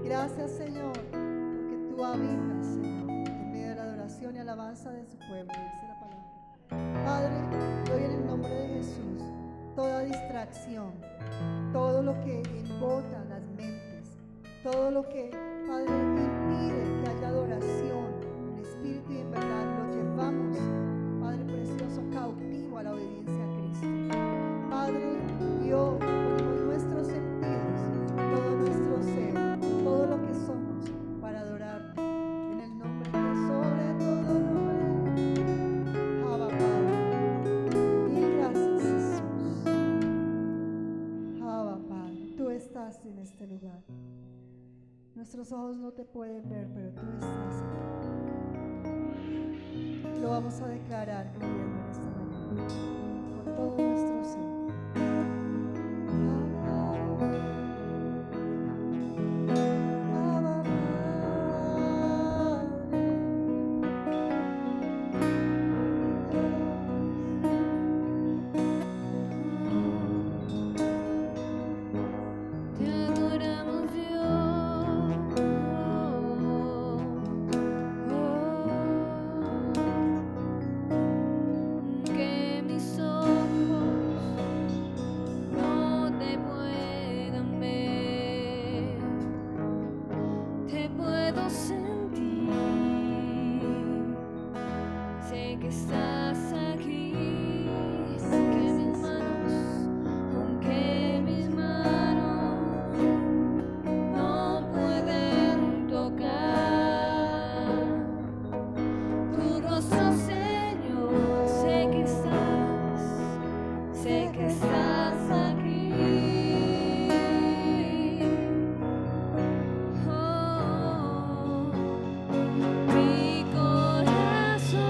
Gracias, Señor, porque tú habitas, Señor, en medio de la adoración y alabanza de su pueblo, dice la palabra. Padre, hoy en el nombre de Jesús, toda distracción, todo lo que embota las mentes, todo lo que, Padre, impide que haya adoración en espíritu y en verdad, lo llevamos, Padre precioso, cautivo a la obediencia a Cristo. Padre, Dios, ponemos nuestros sentidos, todo nuestro ser, todo lo que somos para adorarte en el nombre que sobre todo nombre. Abba, Padre, y gracias, Jesús. Abba, Padre, tú estás en este lugar. Nuestros ojos no te pueden ver, pero tú estás aquí. Lo vamos a declarar creyendo en esta mañana con todo nuestro ser. Mi corazón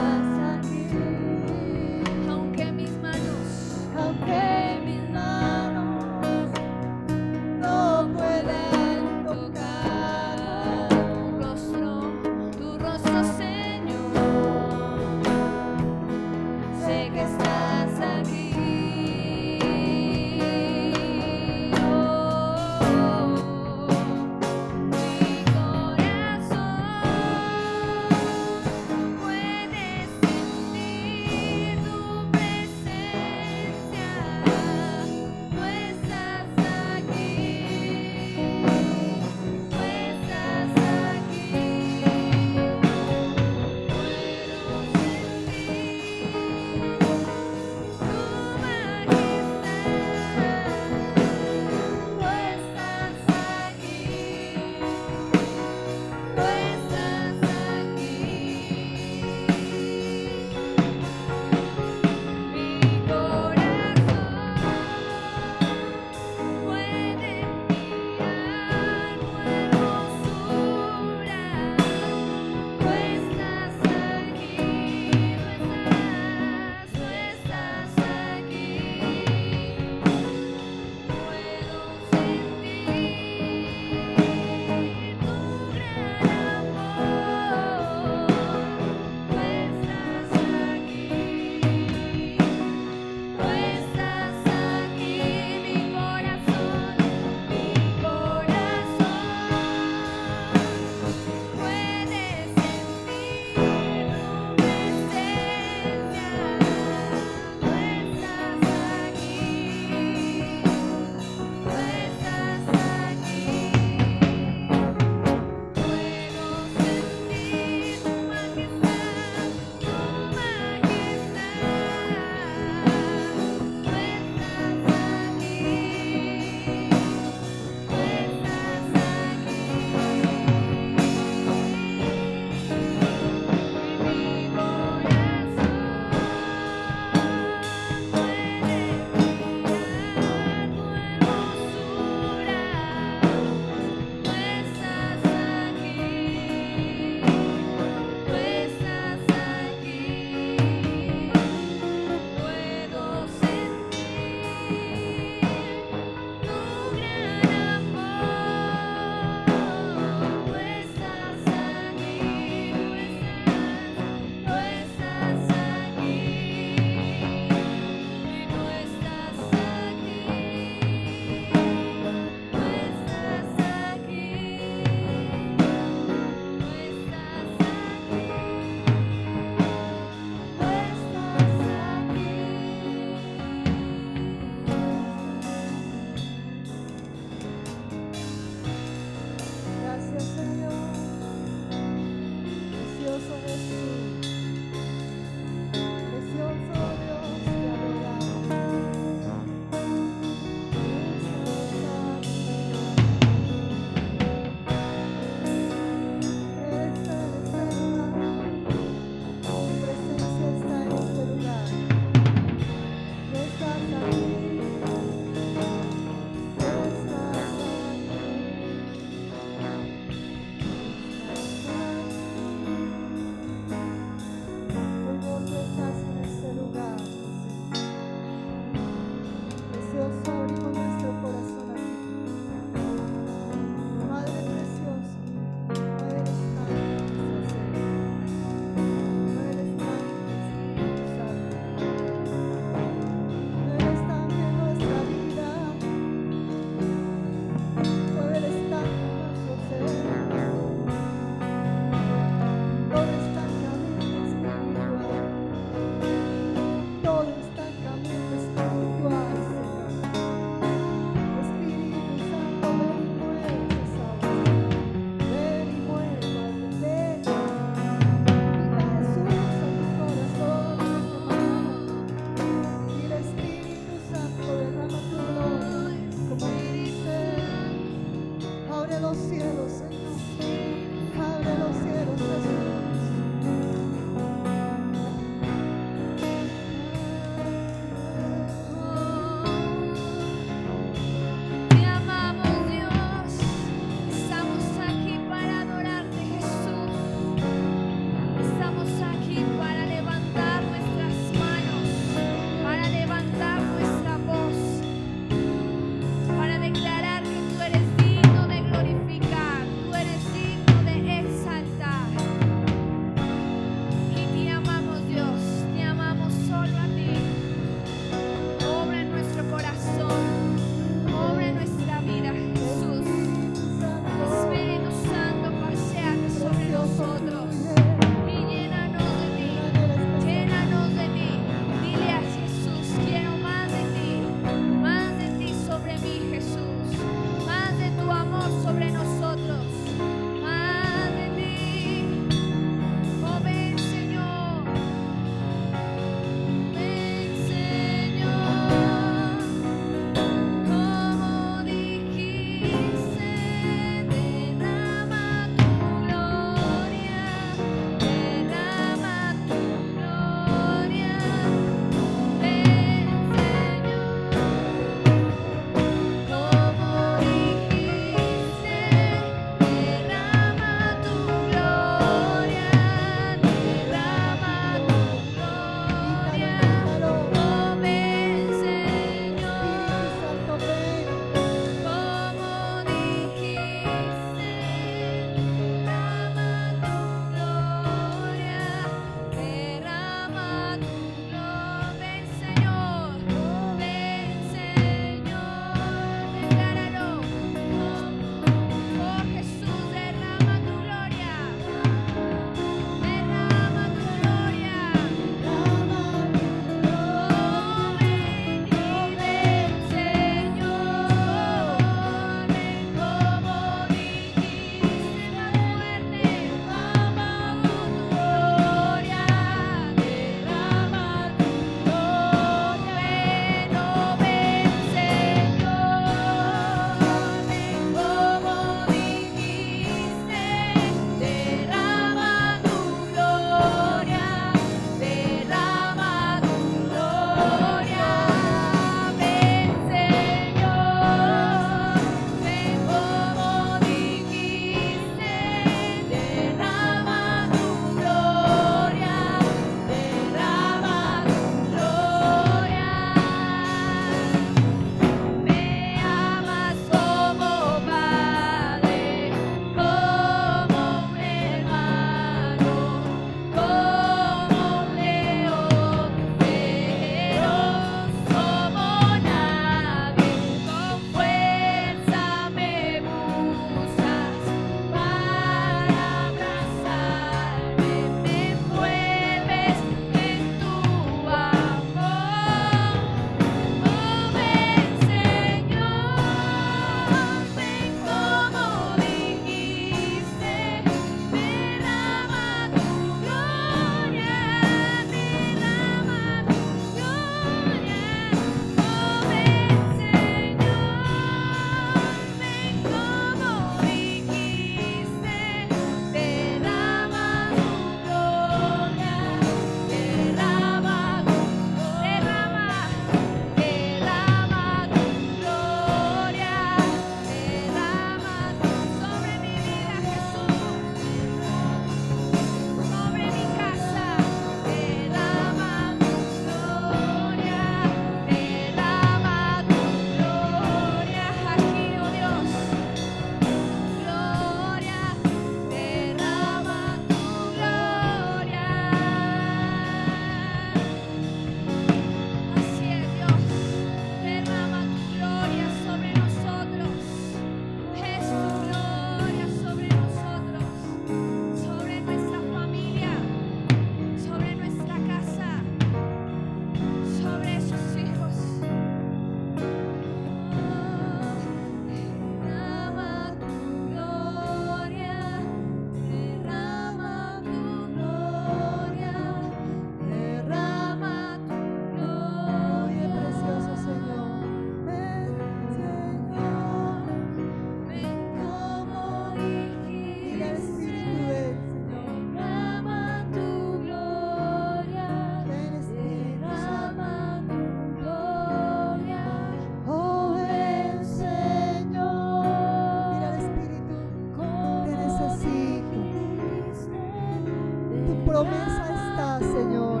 promesa está, Señor.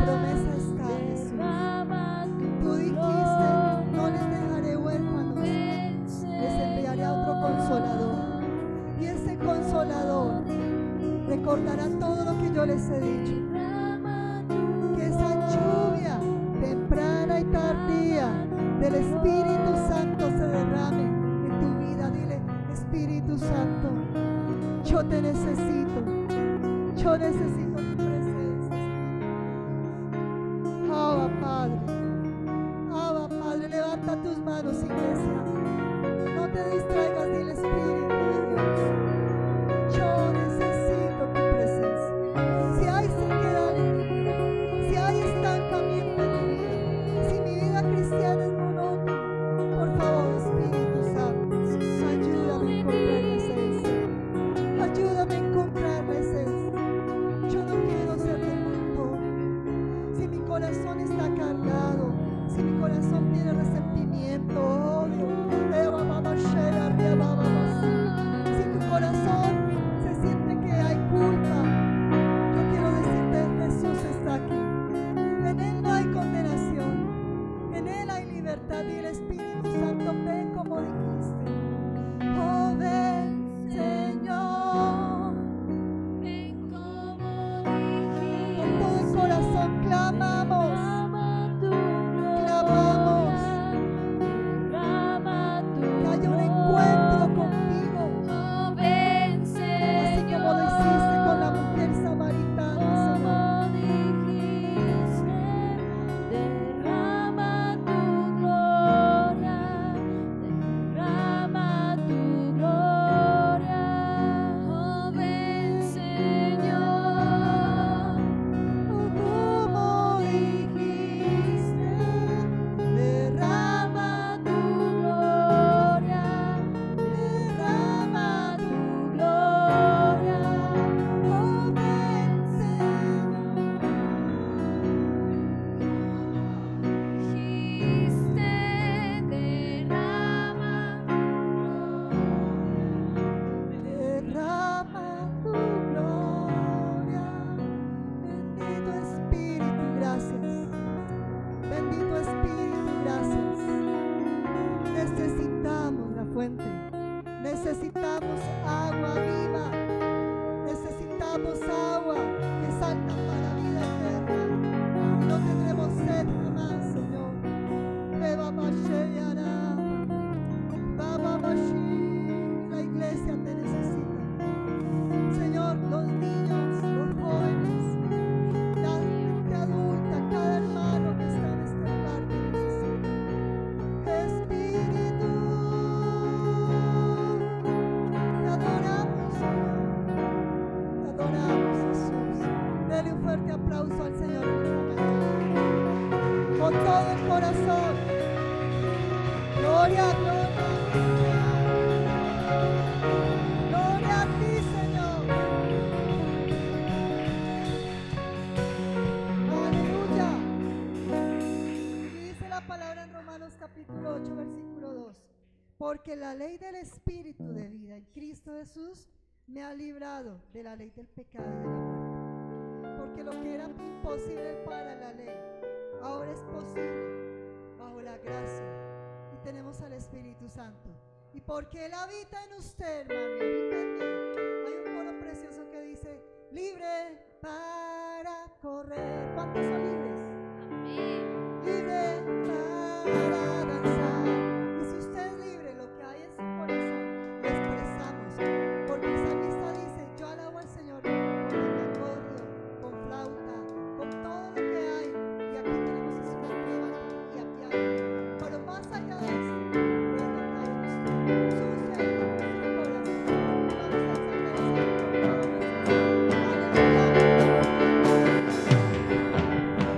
Promesa está, Jesús. Tú dijiste, no les dejaré huérfanos, les enviaré a otro consolador. Y ese consolador recordará todo lo que yo les he dicho. Que esa lluvia temprana y tardía del Espíritu Santo se derrame en tu vida. Dile, Espíritu Santo, yo te necesito. Yo necesito tu presencia. Abba, Padre. Abba, Padre, levanta tus manos, iglesia. No te distraigas del Espíritu de Dios. Yo necesito tu presencia. Si hay sequedad en mi vida, si hay estancamiento en mi vida, si mi vida cristiana es monótona, por favor, Espíritu Santo, ayúdame a encontrar la esencia. Ayúdame a encontrar la esencia. Yo no quiero ser del montón. Si mi corazón está cargado, si mi corazón tiene resentimiento, odio, si tu corazón se siente que hay culpa, yo quiero decirte, Jesús está aquí. En Él no hay condenación, en Él hay libertad. Y el Espíritu Santo, ven como dijiste. Oh, ven, Señor. Ven como dijiste. Con todo el corazón clamamos. Que haya un encuentro contigo. Así como lo hiciste con la mujer samaritana, Señor. Derrama tu gloria, derrama tu gloria. Oh, ven, Señor. Oh, como dijiste, derrama tu gloria, derrama tu gloria. Oh, ven, Señor. Dijiste, derrama Derrama tu gloria. Bendito Espíritu, gracias. Bendito Espíritu, gracias. Necesitamos la fuente. Necesitamos agua viva. Necesitamos agua que salta para vida eterna. No tendremos sed jamás, Señor. Eva Masheyara. Baba Mashi. La iglesia te necesita. Señor, los niños, los jóvenes, la gente adulta, cada hermano que está en este lugar te necesita. Espíritu, te adoramos, Señor. Te adoramos, Jesús. Dele un fuerte aplauso al Señor en esta mañana. Con todo el corazón. Gloria, gloria. Gloria a ti, Señor. Aleluya. Y dice la palabra en Romanos capítulo 8, versículo 2. Porque la ley del Espíritu de vida en Cristo Jesús me ha librado de la ley del pecado y de la muerte. Porque lo que era imposible para la ley, ahora es posible bajo la gracia. Y tenemos al Espíritu Santo. Y porque Él habita en usted, hermano, y habita en mí, hay un coro precioso que dice, libre para correr. ¿Cuántos son libres? Amén. Libre para danzar. Y si usted es libre, lo que hay en su corazón lo expresamos. Porque el salmista dice, yo alabo al Señor con repertorio, con flauta, con todo lo que hay. Y aquí tenemos instrumentos y a piano. Pero más allá de eso, es lo que hay en usted. Su ser, su corazón. Vamos a exaltar al Señor con todo nuestro ser. Aleluya.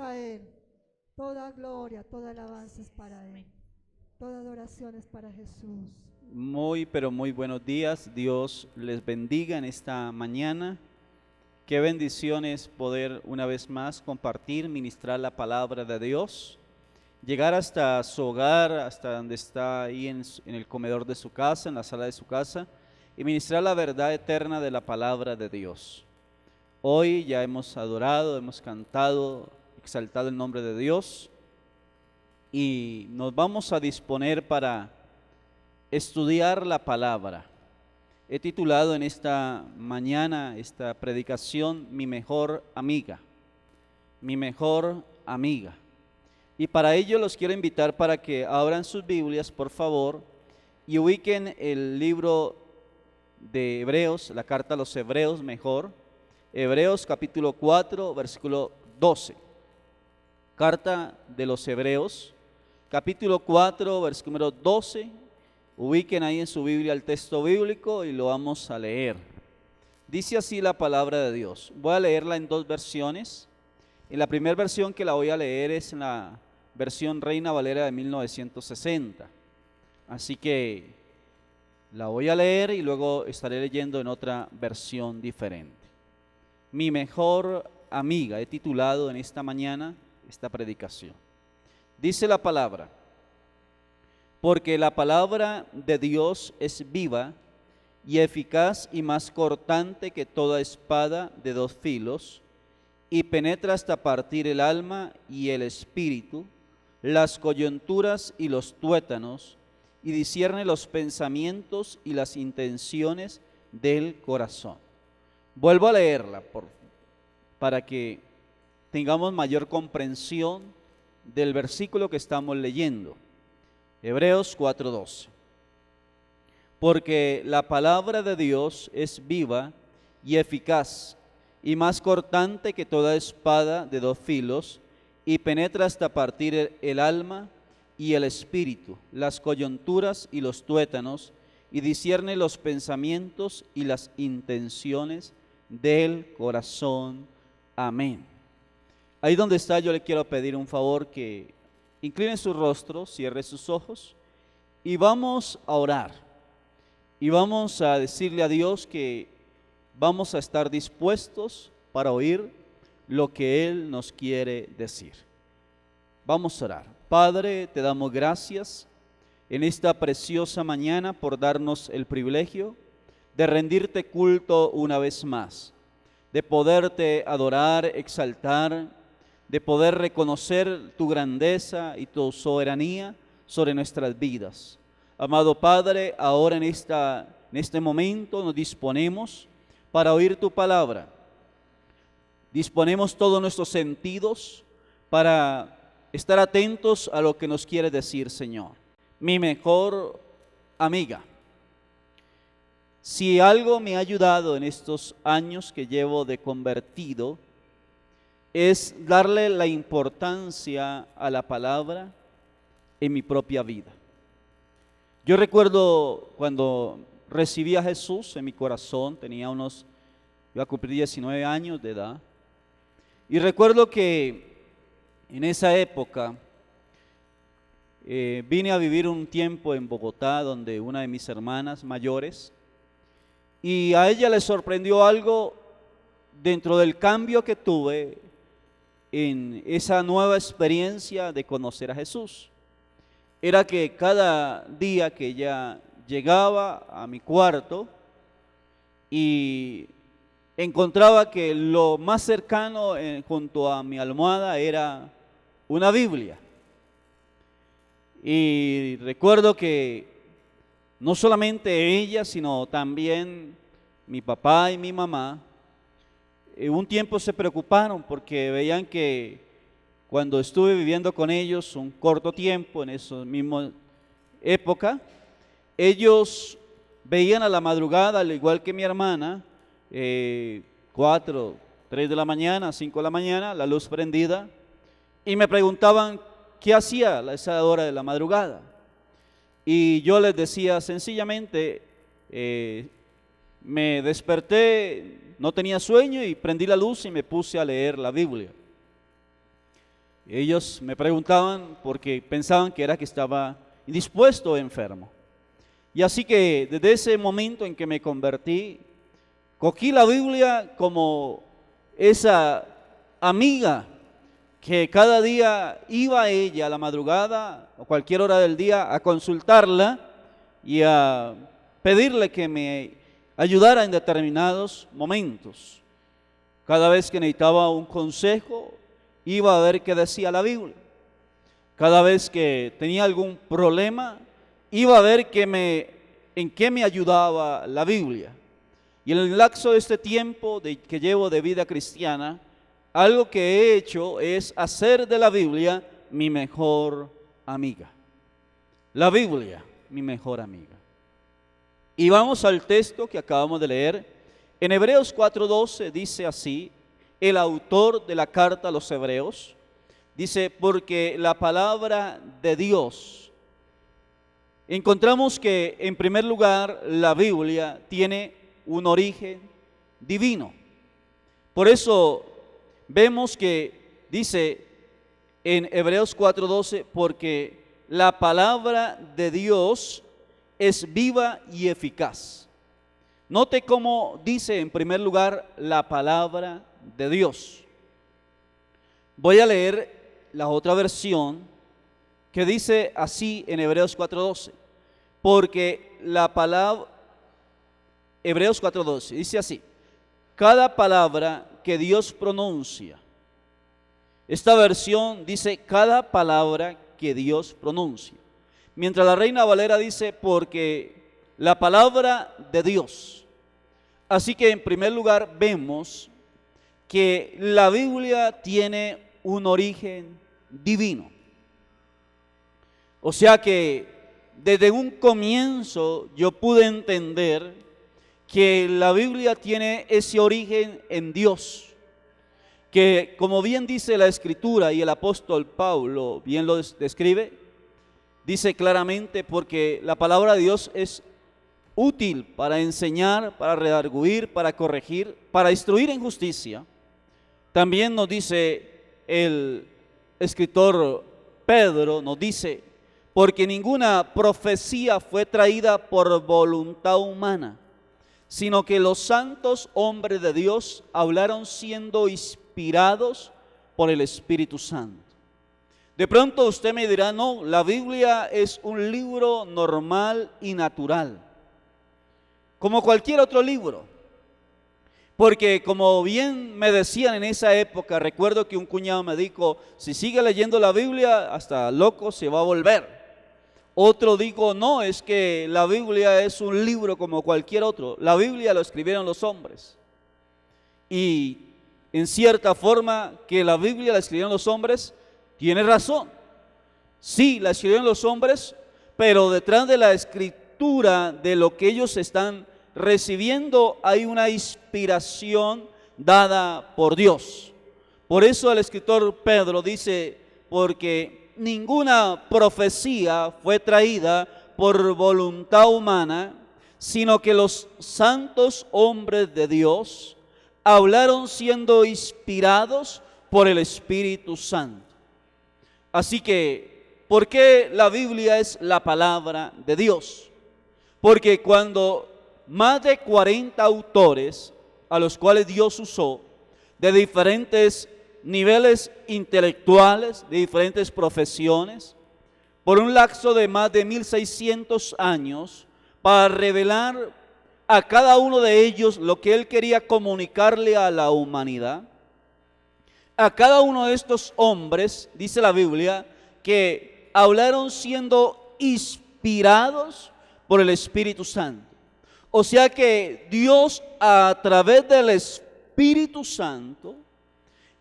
a Él. Toda gloria, toda alabanza es para Él. Toda adoración es para Jesús. Muy, pero muy buenos días. Dios les bendiga en esta mañana. Qué bendiciones poder una vez más compartir, ministrar la palabra de Dios. Llegar hasta su hogar, hasta donde está ahí en el comedor de su casa, en la sala de su casa, y ministrar la verdad eterna de la palabra de Dios. Hoy ya hemos adorado, hemos cantado, exaltado el nombre de Dios, y nos vamos a disponer para estudiar la palabra. He titulado en esta mañana esta predicación, Mi mejor amiga, mi mejor amiga. Y para ello los quiero invitar para que abran sus Biblias, por favor, y ubiquen el libro de Hebreos, la carta a los Hebreos mejor, Hebreos capítulo 4, versículo 12. Carta de los Hebreos, capítulo 4, versículo 12. Ubiquen ahí en su Biblia el texto bíblico y lo vamos a leer. Dice así la palabra de Dios. Voy a leerla en dos versiones. En la primera versión que la voy a leer es en la versión Reina Valera de 1960. Así que la voy a leer y luego estaré leyendo en otra versión diferente. Mi mejor amiga, he titulado en esta mañana esta predicación. Dice la palabra: porque la palabra de Dios es viva y eficaz y más cortante que toda espada de dos filos, y penetra hasta partir el alma y el espíritu, las coyunturas y los tuétanos, y discierne los pensamientos y las intenciones del corazón. Vuelvo a leerla para que tengamos mayor comprensión del versículo que estamos leyendo. Hebreos 4:12. Porque la palabra de Dios es viva y eficaz y más cortante que toda espada de dos filos, y penetra hasta partir el alma y el espíritu, las coyunturas y los tuétanos, y discierne los pensamientos y las intenciones del corazón. Amén. Ahí donde está, yo le quiero pedir un favor, que incline su rostro, cierre sus ojos y vamos a orar. Y vamos a decirle a Dios que vamos a estar dispuestos para oír lo que Él nos quiere decir. Vamos a orar. Padre, te damos gracias en esta preciosa mañana por darnos el privilegio de rendirte culto una vez más, de poderte adorar, exaltar, de poder reconocer tu grandeza y tu soberanía sobre nuestras vidas. Amado Padre, ahora en este momento nos disponemos para oír tu palabra. Disponemos todos nuestros sentidos para estar atentos a lo que nos quiere decir, Señor. Mi mejor amiga. Si algo me ha ayudado en estos años que llevo de convertido, es darle la importancia a la palabra en mi propia vida. Yo recuerdo cuando recibí a Jesús en mi corazón, iba a cumplir 19 años de edad, y recuerdo que en esa época vine a vivir un tiempo en Bogotá, donde una de mis hermanas mayores, y a ella le sorprendió algo dentro del cambio que tuve en esa nueva experiencia de conocer a Jesús. Era que cada día que ella llegaba a mi cuarto y encontraba que lo más cercano junto a mi almohada era una Biblia. Y recuerdo que no solamente ella, sino también mi papá y mi mamá, un tiempo se preocuparon porque veían que cuando estuve viviendo con ellos un corto tiempo, en esa misma época, ellos veían a la madrugada, al igual que mi hermana, 4, 3 de la mañana, 5 de la mañana, la luz prendida, y me preguntaban qué hacía a esa hora de la madrugada. Y yo les decía sencillamente, me desperté, no tenía sueño y prendí la luz y me puse a leer la Biblia. Ellos me preguntaban porque pensaban que era que estaba indispuesto o enfermo. Y así que desde ese momento en que me convertí, cogí la Biblia como esa amiga que cada día iba a ella a la madrugada o cualquier hora del día a consultarla y a pedirle que me ayudara en determinados momentos. Cada vez que necesitaba un consejo, iba a ver qué decía la Biblia. Cada vez que tenía algún problema, iba a ver en qué me ayudaba la Biblia. Y en el lapso de este tiempo que llevo de vida cristiana, algo que he hecho es hacer de la Biblia mi mejor amiga. La Biblia, mi mejor amiga. Y vamos al texto que acabamos de leer. En Hebreos 4:12 dice así, el autor de la carta a los Hebreos, dice, porque la palabra de Dios, encontramos que en primer lugar la Biblia tiene un origen divino. Por eso vemos que dice en Hebreos 4:12, porque la palabra de Dios es viva y eficaz. Note cómo dice en primer lugar la palabra de Dios. Voy a leer la otra versión que dice así en Hebreos 4:12, porque la palabra, Hebreos 4:12, dice así, cada palabra que Dios pronuncia. Esta versión dice cada palabra que Dios pronuncia. Mientras la Reina Valera dice porque la palabra de Dios. Así que en primer lugar vemos que la Biblia tiene un origen divino. O sea que desde un comienzo yo pude entender que la Biblia tiene ese origen en Dios, que como bien dice la Escritura y el apóstol Pablo bien lo describe, dice claramente porque la palabra de Dios es útil para enseñar, para redarguir, para corregir, para instruir en justicia. También nos dice el escritor Pedro, nos dice, porque ninguna profecía fue traída por voluntad humana, sino que los santos hombres de Dios hablaron siendo inspirados por el Espíritu Santo. De pronto usted me dirá, no, la Biblia es un libro normal y natural, como cualquier otro libro. Porque como bien me decían en esa época, recuerdo que un cuñado me dijo, si sigue leyendo la Biblia, hasta loco se va a volver. Otro dijo, no, es que la Biblia es un libro como cualquier otro. La Biblia lo escribieron los hombres. Y en cierta forma que la Biblia la escribieron los hombres, tiene razón. Sí, la escribieron los hombres, pero detrás de la escritura, de lo que ellos están recibiendo, hay una inspiración dada por Dios. Por eso el escritor Pedro dice, porque ninguna profecía fue traída por voluntad humana, sino que los santos hombres de Dios hablaron siendo inspirados por el Espíritu Santo. Así que, ¿por qué la Biblia es la palabra de Dios? Porque cuando más de 40 autores a los cuales Dios usó, de diferentes niveles intelectuales, de diferentes profesiones, por un lapso de más de 1600 años, para revelar a cada uno de ellos lo que Él quería comunicarle a la humanidad. A cada uno de estos hombres, dice la Biblia, que hablaron siendo inspirados por el Espíritu Santo. O sea que Dios, a través del Espíritu Santo,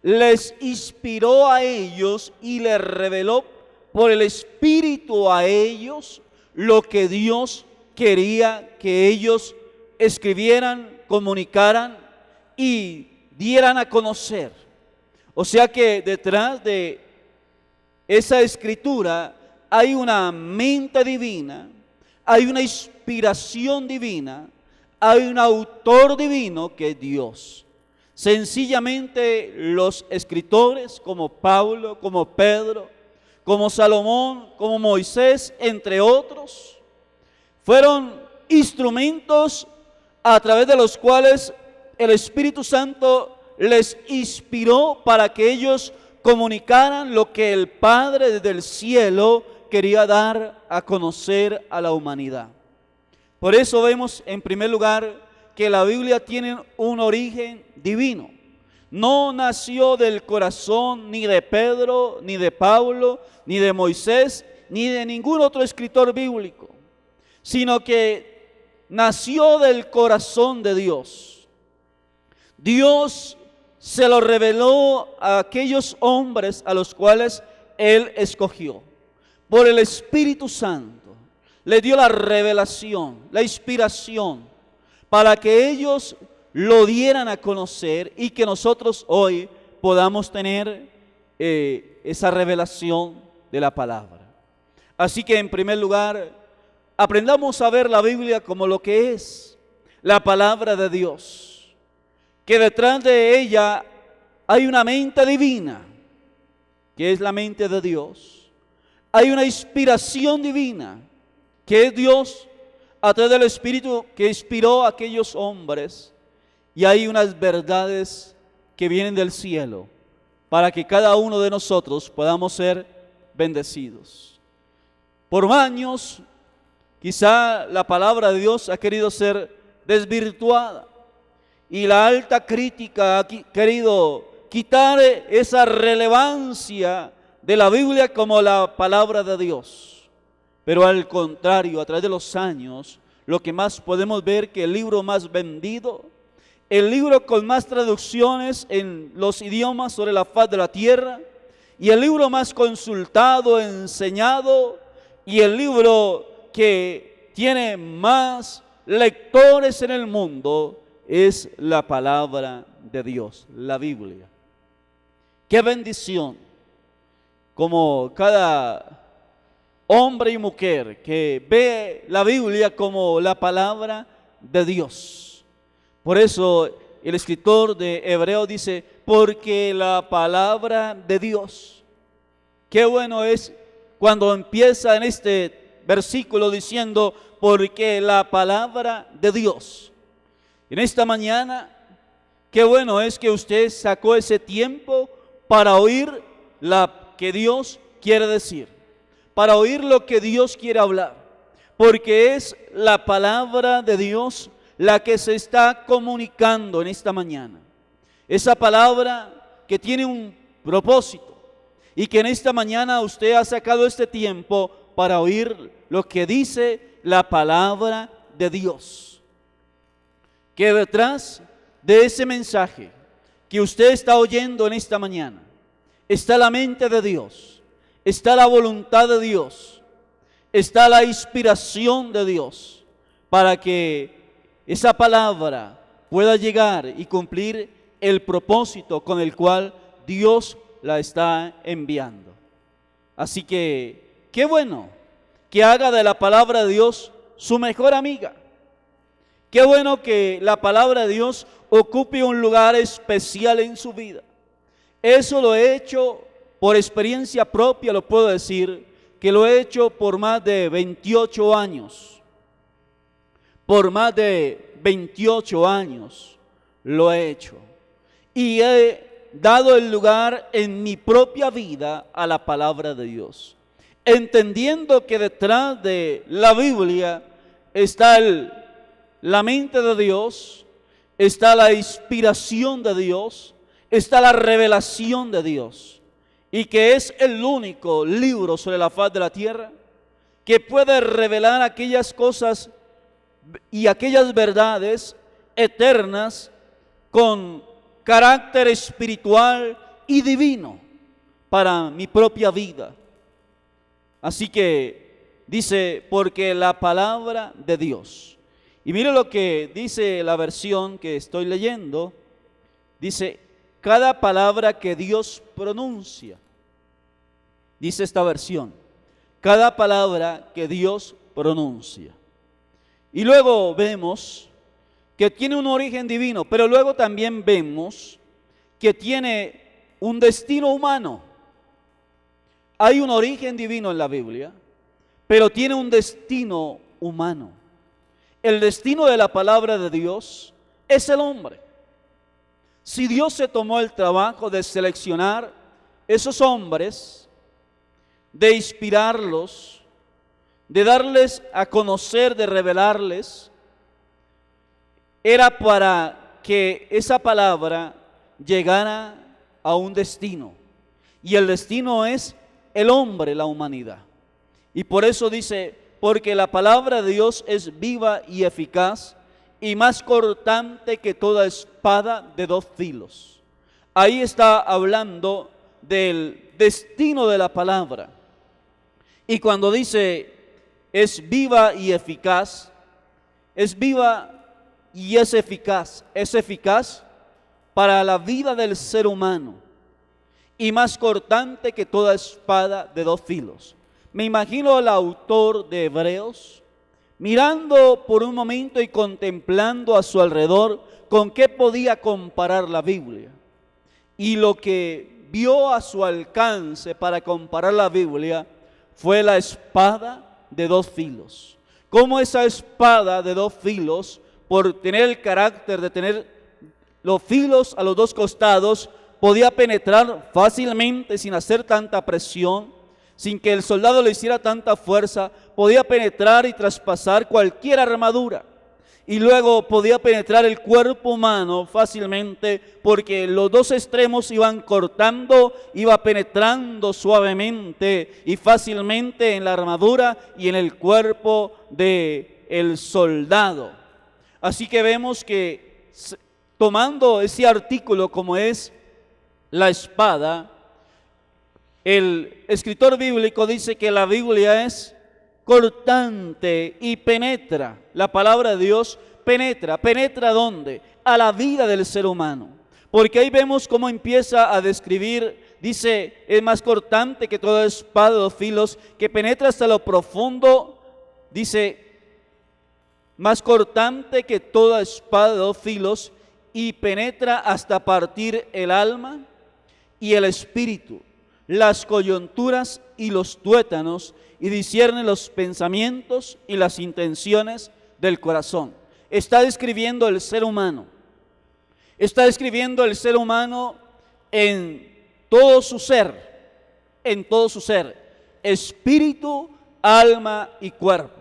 les inspiró a ellos y les reveló por el Espíritu a ellos lo que Dios quería que ellos escribieran, comunicaran y dieran a conocer. O sea que detrás de esa escritura hay una mente divina, hay una inspiración divina, hay un autor divino que es Dios. Sencillamente los escritores como Pablo, como Pedro, como Salomón, como Moisés, entre otros, fueron instrumentos a través de los cuales el Espíritu Santo les inspiró para que ellos comunicaran lo que el Padre desde el cielo quería dar a conocer a la humanidad. Por eso vemos en primer lugar que la Biblia tiene un origen divino. No nació del corazón ni de Pedro, ni de Pablo, ni de Moisés, ni de ningún otro escritor bíblico, sino que nació del corazón de Dios. Dios se lo reveló a aquellos hombres a los cuales Él escogió. Por el Espíritu Santo le dio la revelación, la inspiración, para que ellos lo dieran a conocer y que nosotros hoy podamos tener esa revelación de la palabra. Así que en primer lugar, aprendamos a ver la Biblia como lo que es, la palabra de Dios, que detrás de ella hay una mente divina, que es la mente de Dios. Hay una inspiración divina, que es Dios a través del Espíritu que inspiró a aquellos hombres. Y hay unas verdades que vienen del cielo para que cada uno de nosotros podamos ser bendecidos. Por años, quizá la palabra de Dios ha querido ser desvirtuada y la alta crítica ha querido quitar esa relevancia de la Biblia como la palabra de Dios. Pero al contrario, a través de los años, lo que más podemos ver que el libro más vendido, el libro con más traducciones en los idiomas sobre la faz de la tierra, y el libro más consultado, enseñado, y el libro que tiene más lectores en el mundo, es la palabra de Dios, la Biblia. ¡Qué bendición! Como cada hombre y mujer que ve la Biblia como la palabra de Dios. Por eso el escritor de Hebreos dice, porque la palabra de Dios. Qué bueno es cuando empieza en este versículo diciendo, porque la palabra de Dios. En esta mañana, qué bueno es que usted sacó ese tiempo para oír la que Dios quiere decir, para oír lo que Dios quiere hablar, porque es la palabra de Dios la que se está comunicando en esta mañana. Esa palabra que tiene un propósito y que en esta mañana usted ha sacado este tiempo para oír lo que dice la palabra de Dios. Que detrás de ese mensaje que usted está oyendo en esta mañana está la mente de Dios, está la voluntad de Dios, está la inspiración de Dios para que esa palabra pueda llegar y cumplir el propósito con el cual Dios la está enviando. Así que, qué bueno que haga de la palabra de Dios su mejor amiga. Qué bueno que la palabra de Dios ocupe un lugar especial en su vida. Eso lo he hecho por experiencia propia, lo puedo decir, que lo he hecho por más de 28 años. Por más de 28 años lo he hecho. Y he dado el lugar en mi propia vida a la palabra de Dios, entendiendo que detrás de la Biblia está la mente de Dios, está la inspiración de Dios, está la revelación de Dios, y que es el único libro sobre la faz de la tierra que puede revelar aquellas cosas y aquellas verdades eternas con carácter espiritual y divino para mi propia vida. Así que dice, porque la palabra de Dios. Y mire lo que dice la versión que estoy leyendo. Dice, cada palabra que Dios pronuncia. Dice esta versión, cada palabra que Dios pronuncia. Y luego vemos que tiene un origen divino, pero luego también vemos que tiene un destino humano. Hay un origen divino en la Biblia, pero tiene un destino humano. El destino de la palabra de Dios es el hombre. Si Dios se tomó el trabajo de seleccionar esos hombres, de inspirarlos, de darles a conocer, de revelarles, era para que esa palabra llegara a un destino. Y el destino es el hombre, la humanidad. Y por eso dice, porque la palabra de Dios es viva y eficaz y más cortante que toda espada de dos filos. Ahí está hablando del destino de la palabra. Y cuando dice es viva y eficaz, es viva y es eficaz para la vida del ser humano y más cortante que toda espada de dos filos. Me imagino al autor de Hebreos mirando por un momento y contemplando a su alrededor con qué podía comparar la Biblia. Y lo que vio a su alcance para comparar la Biblia fue la espada de dos filos. Cómo esa espada de dos filos, por tener el carácter de tener los filos a los dos costados, podía penetrar fácilmente sin hacer tanta presión, sin que el soldado le hiciera tanta fuerza, podía penetrar y traspasar cualquier armadura. Y luego podía penetrar el cuerpo humano fácilmente porque los dos extremos iban cortando, iba penetrando suavemente y fácilmente en la armadura y en el cuerpo del soldado. Así que vemos que tomando ese artículo como es la espada, el escritor bíblico dice que la Biblia es cortante y penetra. La palabra de Dios penetra. ¿Penetra dónde? A la vida del ser humano. Porque ahí vemos cómo empieza a describir, dice, es más cortante que toda espada de dos filos, que penetra hasta lo profundo, dice, más cortante que toda espada de dos filos, y penetra hasta partir el alma y el espíritu, las coyunturas y los tuétanos, y discierne los pensamientos y las intenciones del corazón. Está describiendo el ser humano. Está describiendo el ser humano en todo su ser, espíritu, alma y cuerpo.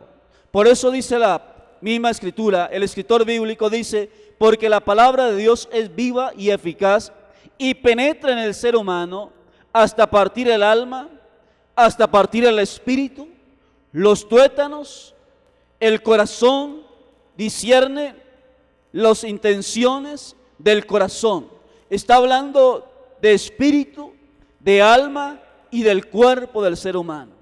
Por eso dice la misma escritura, el escritor bíblico dice, porque la palabra de Dios es viva y eficaz y penetra en el ser humano hasta partir el alma, hasta partir el espíritu, los tuétanos, el corazón, discierne las intenciones del corazón. Está hablando de espíritu, de alma y del cuerpo del ser humano.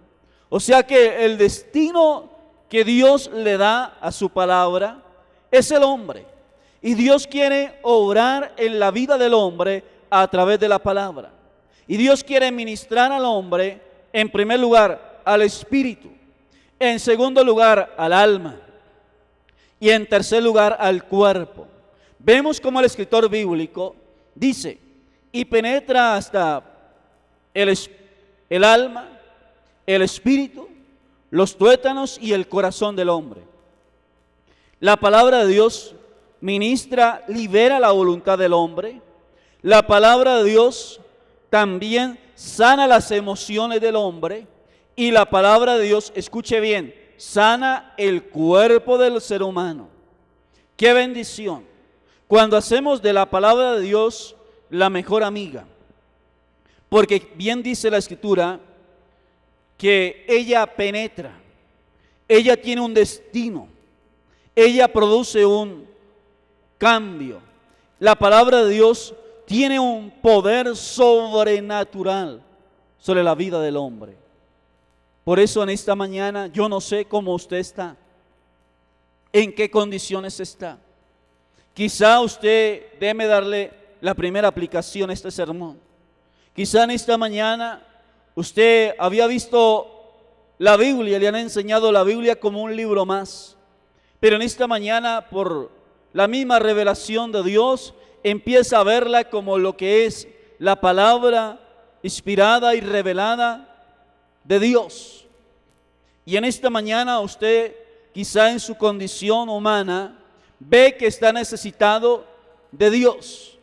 O sea que el destino que Dios le da a su palabra es el hombre. Y Dios quiere obrar en la vida del hombre a través de la palabra. Y Dios quiere ministrar al hombre, en primer lugar, al espíritu. En segundo lugar, al alma. Y en tercer lugar, al cuerpo. Vemos como el escritor bíblico dice, y penetra hasta el alma, el espíritu, los tuétanos y el corazón del hombre. La palabra de Dios ministra, libera la voluntad del hombre. La palabra de Dios también sana las emociones del hombre. Y la palabra de Dios, escuche bien, sana el cuerpo del ser humano. ¡Qué bendición! Cuando hacemos de la palabra de Dios la mejor amiga. Porque bien dice la Escritura que ella penetra, ella tiene un destino, ella produce un cambio. La palabra de Dios tiene un poder sobrenatural sobre la vida del hombre. Por eso en esta mañana yo no sé cómo usted está, en qué condiciones está. Quizá usted debe darle la primera aplicación a este sermón. Quizá en esta mañana usted había visto la Biblia, le han enseñado la Biblia como un libro más. Pero en esta mañana, por la misma revelación de Dios, empieza a verla como lo que es la palabra inspirada y revelada de Dios. Y en esta mañana usted, quizá en su condición humana, ve que está necesitado de Dios.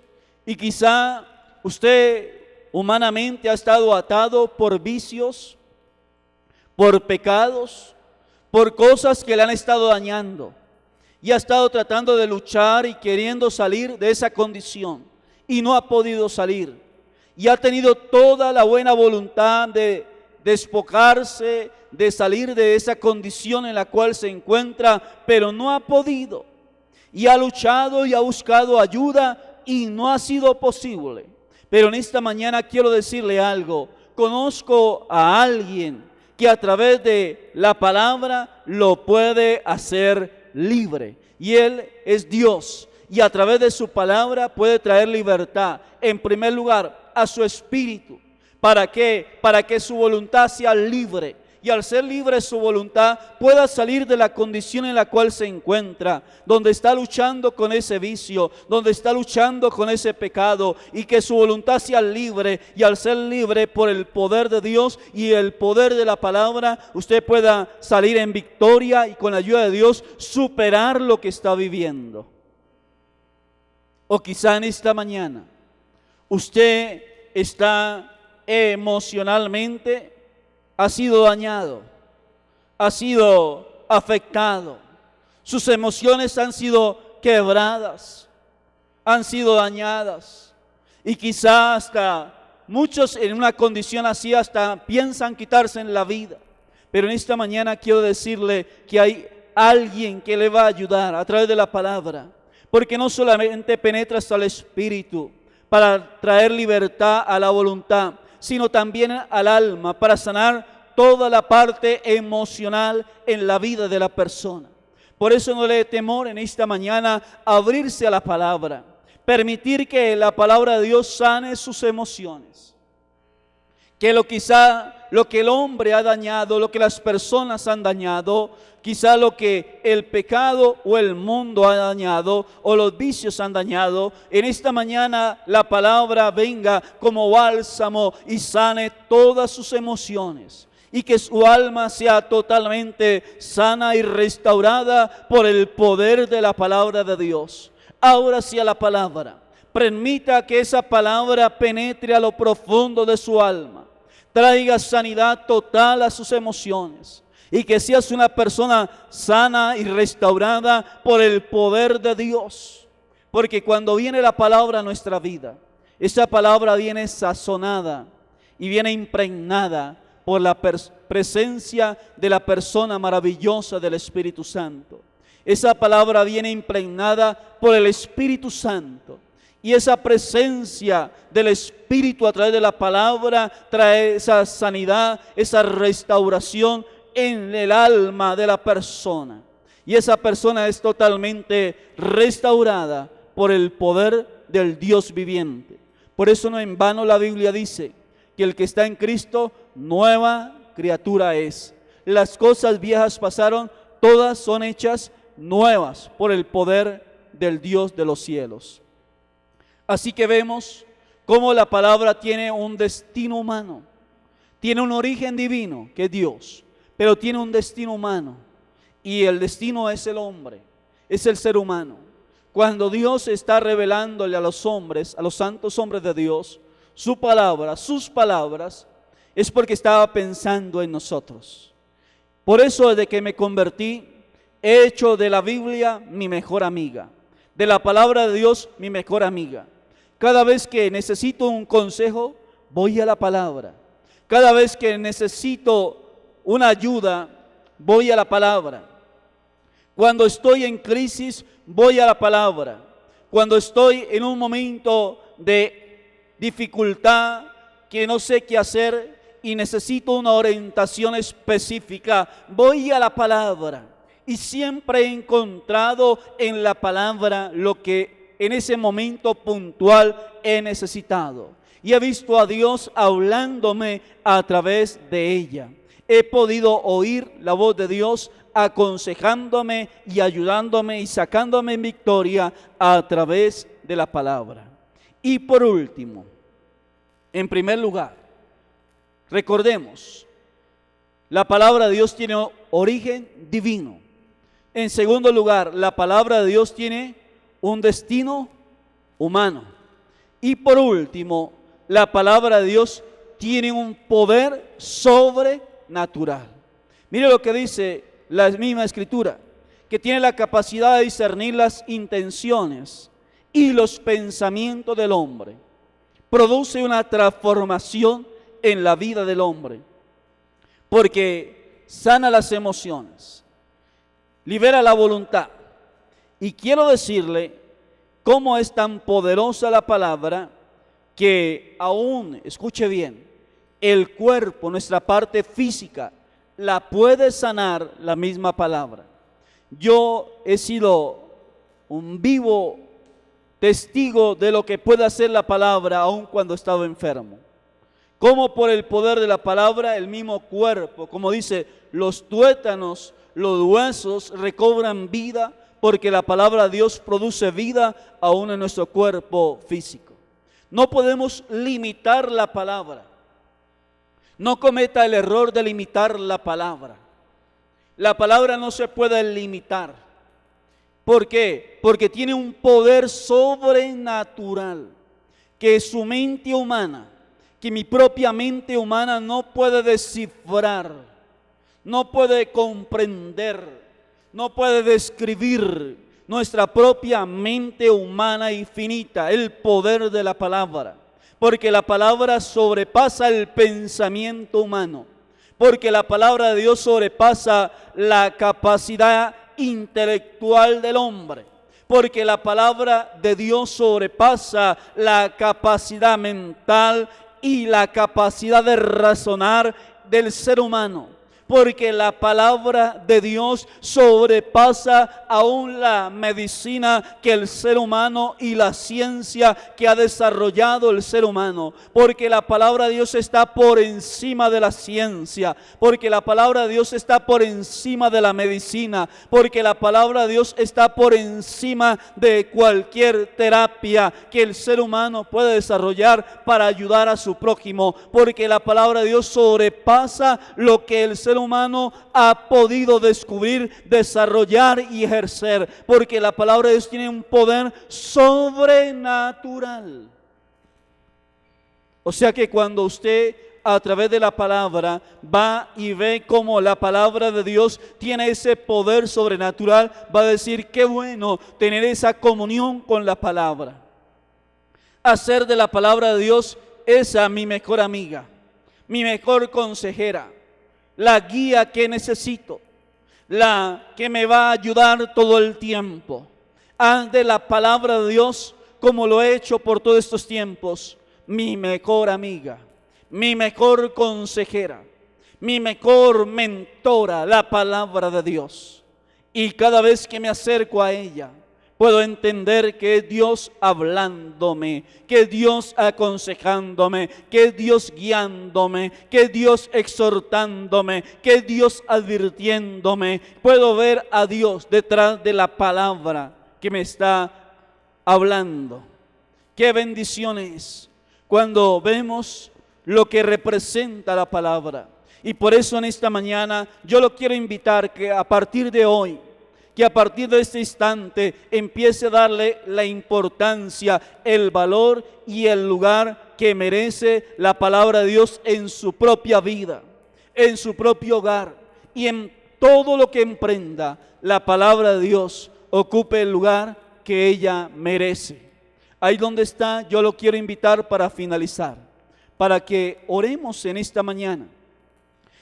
Y quizá usted humanamente ha estado atado por vicios, por pecados, por cosas que le han estado dañando. Y ha estado tratando de luchar y queriendo salir de esa condición. Y no ha podido salir. Y ha tenido toda la buena voluntad de despojarse, de salir de esa condición en la cual se encuentra, pero no ha podido. Y ha luchado y ha buscado ayuda y no ha sido posible. Pero en esta mañana quiero decirle algo. Conozco a alguien que a través de la palabra lo puede hacer libre. Y Él es Dios. Y a través de su palabra puede traer libertad. En primer lugar, a su espíritu. ¿Para qué? Para que su voluntad sea libre. Y al ser libre su voluntad pueda salir de la condición en la cual se encuentra, donde está luchando con ese vicio, donde está luchando con ese pecado, y que su voluntad sea libre, y al ser libre por el poder de Dios y el poder de la palabra, usted pueda salir en victoria y con la ayuda de Dios superar lo que está viviendo. O quizá en esta mañana usted está emocionalmente, ha sido dañado, ha sido afectado, sus emociones han sido quebradas, han sido dañadas, y quizá hasta muchos en una condición así hasta piensan quitarse en la vida. Pero en esta mañana quiero decirle que hay alguien que le va a ayudar a través de la palabra, porque no solamente penetra hasta el espíritu para traer libertad a la voluntad, sino también al alma, para sanar toda la parte emocional en la vida de la persona. Por eso no le dé temor en esta mañana abrirse a la palabra, permitir que la palabra de Dios sane sus emociones. Que quizá lo que el hombre ha dañado, lo que las personas han dañado, quizá lo que el pecado o el mundo ha dañado o los vicios han dañado, en esta mañana la palabra venga como bálsamo y sane todas sus emociones. Y que su alma sea totalmente sana y restaurada por el poder de la palabra de Dios. Ahora sí a la palabra. Permita que esa palabra penetre a lo profundo de su alma. Traiga sanidad total a sus emociones. Y que seas una persona sana y restaurada por el poder de Dios. Porque cuando viene la palabra a nuestra vida, esa palabra viene sazonada y viene impregnada por la presencia de la persona maravillosa del Espíritu Santo. Esa palabra viene impregnada por el Espíritu Santo. Y esa presencia del Espíritu a través de la palabra trae esa sanidad, esa restauración en el alma de la persona. Y esa persona es totalmente restaurada por el poder del Dios viviente. Por eso no en vano la Biblia dice que el que está en Cristo, nueva criatura es. Las cosas viejas pasaron, todas son hechas nuevas por el poder del Dios de los cielos. Así que vemos cómo la palabra tiene un destino humano, tiene un origen divino, que es Dios, pero tiene un destino humano, y el destino es el hombre, es el ser humano. Cuando Dios está revelándole a los hombres, a los santos hombres de Dios, su palabra, sus palabras, es porque estaba pensando en nosotros. Por eso desde que me convertí, he hecho de la Biblia mi mejor amiga, de la palabra de Dios mi mejor amiga. Cada vez que necesito un consejo, voy a la palabra. Cada vez que necesito una ayuda, voy a la palabra. Cuando estoy en crisis, voy a la palabra. Cuando estoy en un momento de dificultad, que no sé qué hacer y necesito una orientación específica, voy a la palabra. Y siempre he encontrado en la palabra lo que en ese momento puntual he necesitado. Y he visto a Dios hablándome a través de ella. he podido oír la voz de Dios aconsejándome y ayudándome y sacándome en victoria a través de la palabra. Y por último, en primer lugar, recordemos, la palabra de Dios tiene origen divino. En segundo lugar, la palabra de Dios tiene un destino humano. Y por último, la palabra de Dios tiene un poder sobrenatural. Mire lo que dice la misma Escritura, que tiene la capacidad de discernir las intenciones y los pensamientos del hombre. Produce una transformación en la vida del hombre, porque sana las emociones, libera la voluntad. Y quiero decirle cómo es tan poderosa la palabra que aún, escuche bien, el cuerpo, nuestra parte física, la puede sanar la misma palabra. Yo he sido un vivo testigo de lo que puede hacer la palabra aun cuando he estado enfermo. Como por el poder de la palabra, el mismo cuerpo, como dice, los tuétanos, los huesos recobran vida, porque la palabra de Dios produce vida aún en nuestro cuerpo físico. No podemos limitar la palabra. No cometa el error de limitar la palabra. La palabra no se puede limitar. ¿Por qué? Porque tiene un poder sobrenatural que su mente humana, que mi propia mente humana no puede descifrar, no puede comprender, no puede describir. Nuestra propia mente humana y finita, el poder de la palabra. Porque la palabra sobrepasa el pensamiento humano. Porque la palabra de Dios sobrepasa la capacidad intelectual del hombre. Porque la palabra de Dios sobrepasa la capacidad mental y la capacidad de razonar del ser humano. Porque la palabra de Dios sobrepasa aún la medicina que el ser humano y la ciencia que ha desarrollado el ser humano. Porque la palabra de Dios está por encima de la ciencia. Porque la palabra de Dios está por encima de la medicina. Porque la palabra de Dios está por encima de cualquier terapia que el ser humano puede desarrollar para ayudar a su prójimo. Porque la palabra de Dios sobrepasa lo que el ser humano ha podido descubrir, desarrollar y ejercer, porque la palabra de Dios tiene un poder sobrenatural. O sea que cuando usted a través de la palabra va y ve cómo la palabra de Dios tiene ese poder sobrenatural, va a decir qué bueno tener esa comunión con la palabra. Hacer de la palabra de Dios esa mi mejor amiga, mi mejor consejera, la guía que necesito, la que me va a ayudar todo el tiempo. Haz de la palabra de Dios, como lo he hecho por todos estos tiempos, mi mejor amiga, mi mejor consejera, mi mejor mentora, la palabra de Dios. Y cada vez que me acerco a ella, puedo entender que es Dios hablándome, que es Dios aconsejándome, que es Dios guiándome, que es Dios exhortándome, que es Dios advirtiéndome. Puedo ver a Dios detrás de la palabra que me está hablando. Qué bendición es cuando vemos lo que representa la palabra. Y por eso en esta mañana yo lo quiero invitar que a partir de hoy, que a partir de este instante empiece a darle la importancia, el valor y el lugar que merece la palabra de Dios en su propia vida, en su propio hogar y en todo lo que emprenda. La palabra de Dios ocupe el lugar que ella merece. Ahí donde está, yo lo quiero invitar para finalizar, para que oremos en esta mañana.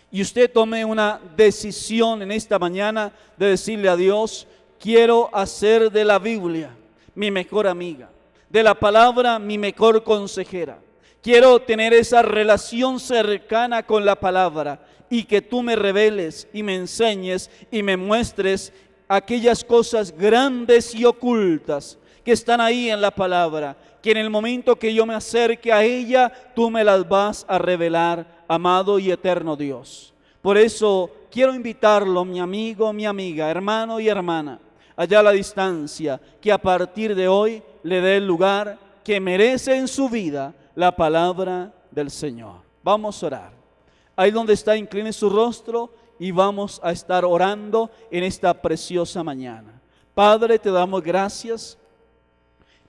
Y usted tome una decisión en esta mañana de decirle a Dios, quiero hacer de la Biblia mi mejor amiga, de la palabra mi mejor consejera. Quiero tener esa relación cercana con la palabra y que tú me reveles y me enseñes y me muestres aquellas cosas grandes y ocultas que están ahí en la palabra, que en el momento que yo me acerque a ella, tú me las vas a revelar, amado y eterno Dios. Por eso quiero invitarlo, mi amigo, mi amiga, hermano y hermana, allá a la distancia, que a partir de hoy le dé el lugar que merece en su vida la palabra del Señor. Vamos a orar. Ahí donde está, incline su rostro y vamos a estar orando en esta preciosa mañana. Padre, te damos gracias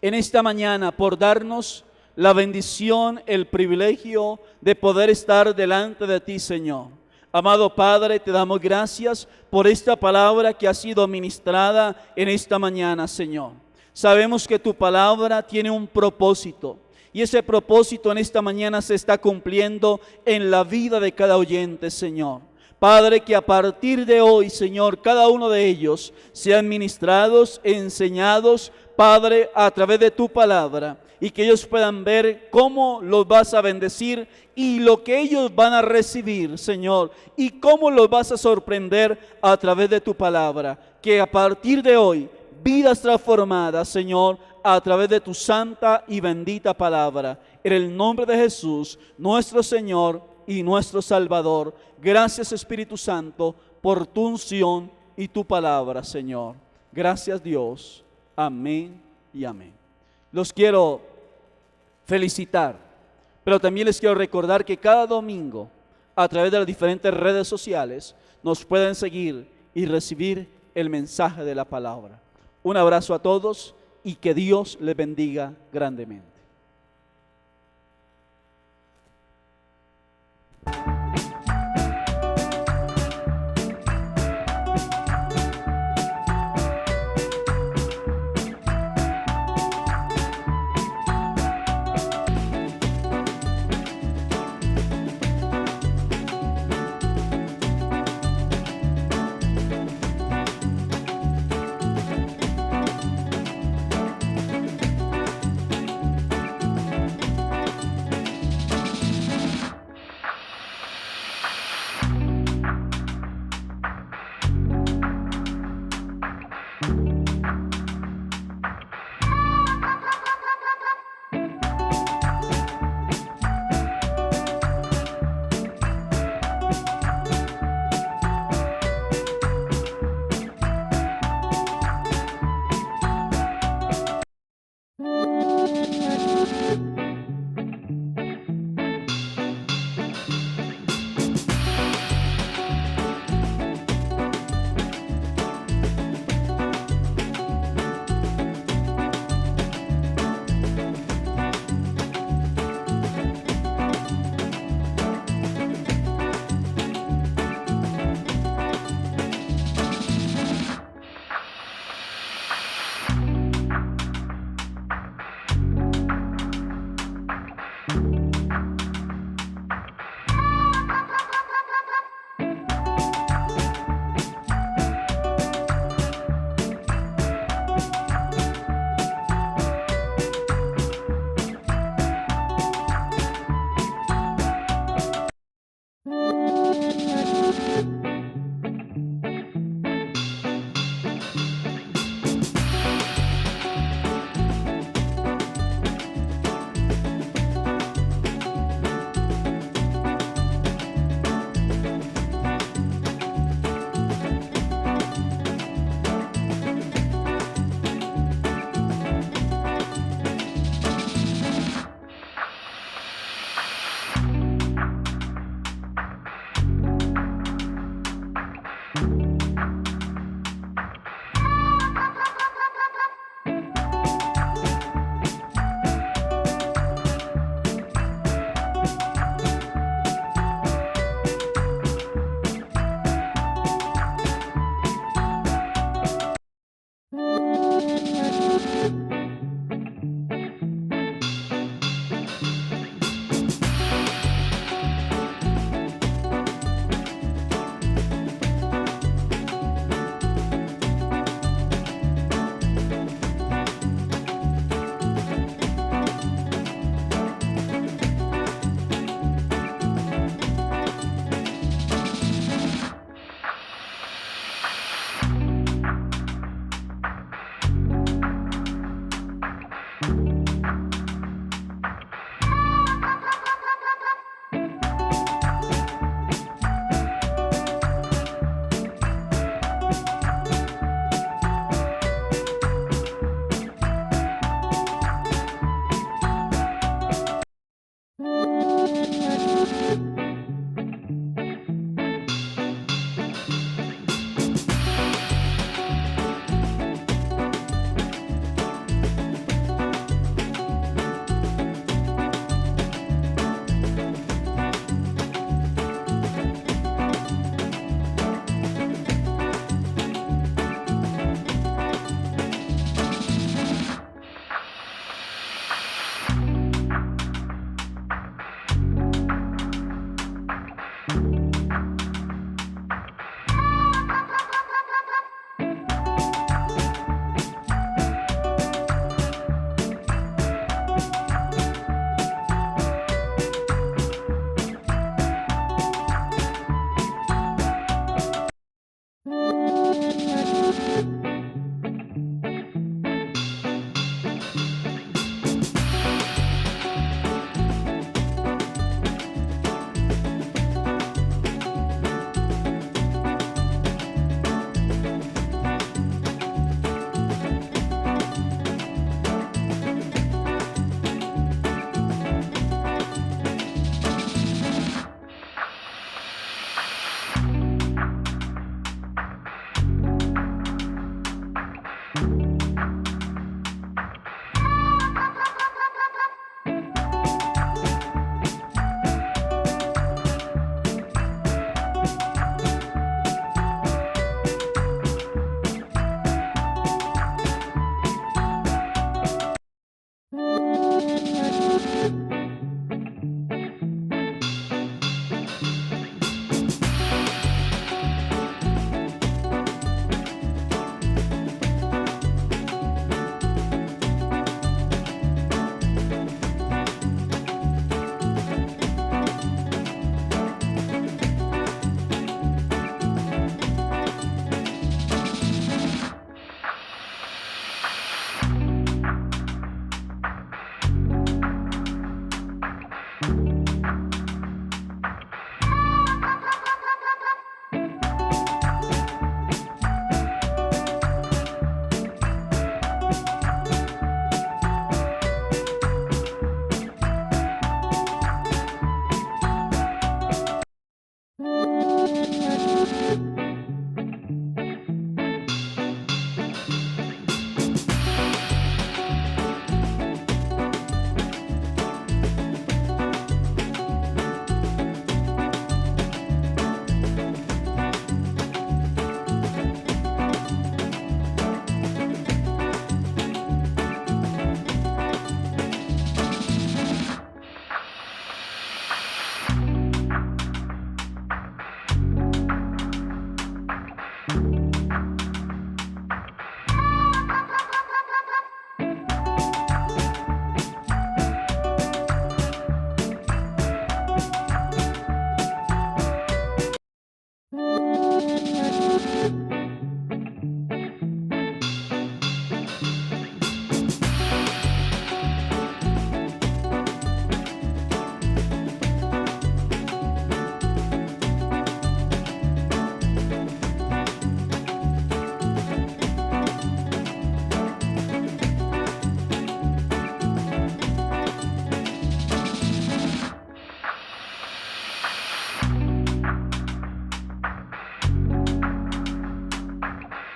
en esta mañana por darnos la bendición, el privilegio de poder estar delante de ti, Señor. Amado Padre, te damos gracias por esta palabra que ha sido ministrada en esta mañana, Señor. Sabemos que tu palabra tiene un propósito y ese propósito en esta mañana se está cumpliendo en la vida de cada oyente, Señor. Padre, que a partir de hoy, Señor, cada uno de ellos sean ministrados, enseñados, Padre, a través de tu palabra, y que ellos puedan ver cómo los vas a bendecir y lo que ellos van a recibir, Señor, y cómo los vas a sorprender a través de tu palabra. Que a partir de hoy, vidas transformadas, Señor, a través de tu santa y bendita palabra. En el nombre de Jesús, nuestro Señor y nuestro Salvador. Gracias, Espíritu Santo, por tu unción y tu palabra, Señor. Gracias, Dios. Amén y amén. Los quiero felicitar, pero también les quiero recordar que cada domingo, a través de las diferentes redes sociales, nos pueden seguir y recibir el mensaje de la palabra. Un abrazo a todos y que Dios les bendiga grandemente.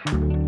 Thank you.